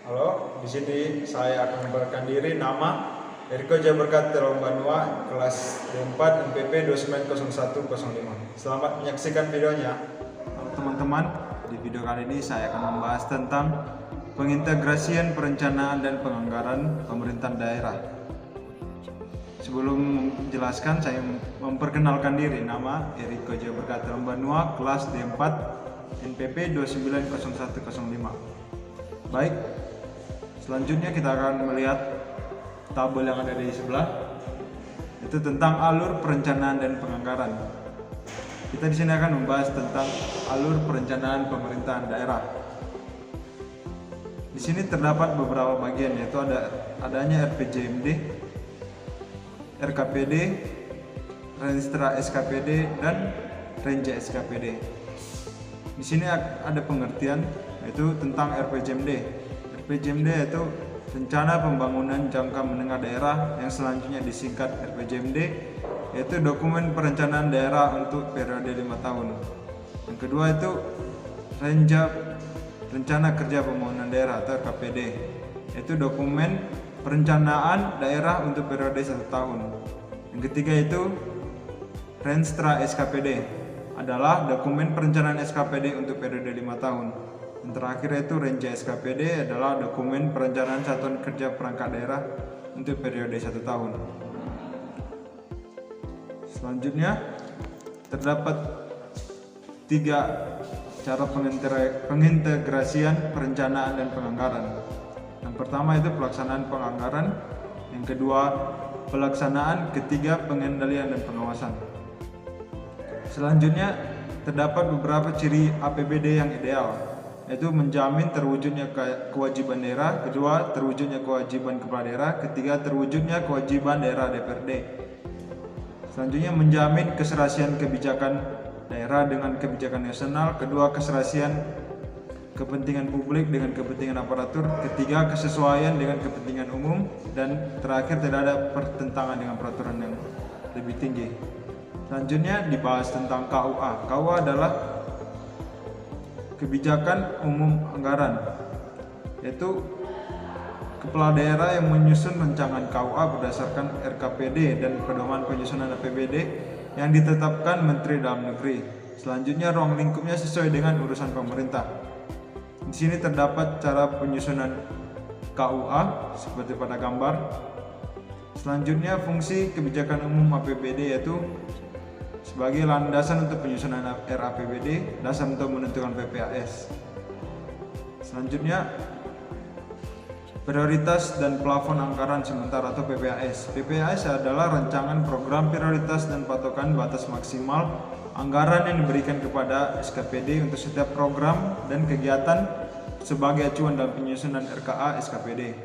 Halo, di sini saya akan memperkenalkan diri. Nama Eriko Jaberkat Terombanua, kelas D4 MPP 290105. Selamat menyaksikan videonya. Halo teman-teman, di video kali ini saya akan membahas tentang pengintegrasian perencanaan dan penganggaran pemerintahan daerah. Sebelum menjelaskan, saya memperkenalkan diri. Nama Eriko Jaberkat Terombanua, kelas D4 MPP 290105. Baik, selanjutnya kita akan melihat tabel yang ada di sebelah, itu tentang alur perencanaan dan penganggaran. Kita di sini akan membahas tentang alur perencanaan pemerintahan daerah. Di sini terdapat beberapa bagian, yaitu adanya RPJMD, RKPD, Renstra SKPD, dan Renja SKPD. Di sini ada pengertian, yaitu tentang RPJMD. RPJMD yaitu Rencana Pembangunan Jangka Menengah Daerah, yang selanjutnya disingkat RPJMD, yaitu dokumen perencanaan daerah untuk periode 5 tahun. Yang kedua itu Rencana Kerja Pembangunan Daerah atau RKPD, yaitu dokumen perencanaan daerah untuk periode 1 tahun. Yang ketiga itu Renstra SKPD, adalah dokumen perencanaan SKPD untuk periode 5 tahun. Yang terakhir itu Renja SKPD, adalah dokumen perencanaan satuan kerja perangkat daerah untuk periode 1 tahun. Selanjutnya terdapat 3 cara pengintegrasian perencanaan dan penganggaran. Yang pertama itu pelaksanaan penganggaran, yang kedua pelaksanaan, ketiga pengendalian dan pengawasan. Selanjutnya terdapat beberapa ciri APBD yang ideal, yaitu menjamin terwujudnya kewajiban daerah, kedua terwujudnya kewajiban kepala daerah, ketiga terwujudnya kewajiban daerah DPRD. Selanjutnya menjamin keserasian kebijakan daerah dengan kebijakan nasional, kedua keserasian kepentingan publik dengan kepentingan aparatur, ketiga kesesuaian dengan kepentingan umum, dan terakhir tidak ada pertentangan dengan peraturan yang lebih tinggi. Selanjutnya dibahas tentang KUA. KUA adalah kebijakan umum anggaran, yaitu kepala daerah yang menyusun rancangan KUA berdasarkan RKPD dan pedoman penyusunan APBD yang ditetapkan Menteri Dalam Negeri. Selanjutnya ruang lingkupnya sesuai dengan urusan pemerintah. Di sini terdapat cara penyusunan KUA seperti pada gambar. Selanjutnya fungsi kebijakan umum APBD, yaitu sebagai landasan untuk penyusunan RAPBD, dasar untuk menentukan PPAS. Selanjutnya prioritas dan plafon anggaran sementara atau PPAS. PPAS adalah rancangan program prioritas dan patokan batas maksimal anggaran yang diberikan kepada SKPD untuk setiap program dan kegiatan sebagai acuan dalam penyusunan RKA SKPD.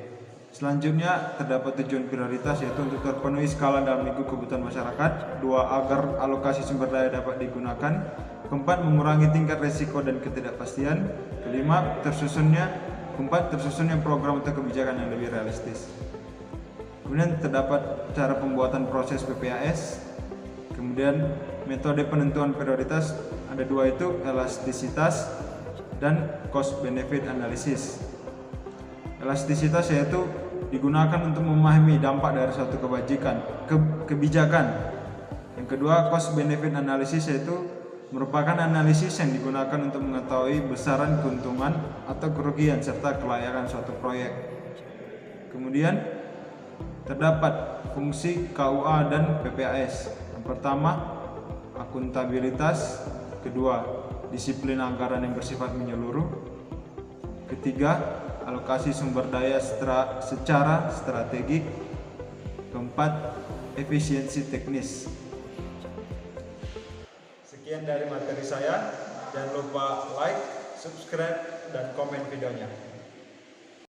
Selanjutnya terdapat tujuan prioritas, yaitu untuk terpenuhi skala dalam lingkup kebutuhan masyarakat, 2 agar alokasi sumber daya dapat digunakan, 4 mengurangi tingkat risiko dan ketidakpastian, 5 tersusunnya program atau kebijakan yang lebih realistis. Kemudian terdapat cara pembuatan proses PPAS. Kemudian metode penentuan prioritas ada 2, itu elastisitas dan cost benefit analysis. Elastisitas yaitu digunakan untuk memahami dampak dari suatu kebijakan. Yang kedua, cost benefit analysis yaitu merupakan analisis yang digunakan untuk mengetahui besaran keuntungan atau kerugian serta kelayakan suatu proyek. Kemudian terdapat fungsi KUA dan PPAS. Yang pertama, akuntabilitas, kedua, disiplin anggaran yang bersifat menyeluruh, ketiga, alokasi sumber daya secara strategik, keempat, efisiensi teknis. Sekian dari materi saya. Jangan lupa like, subscribe, dan komen videonya.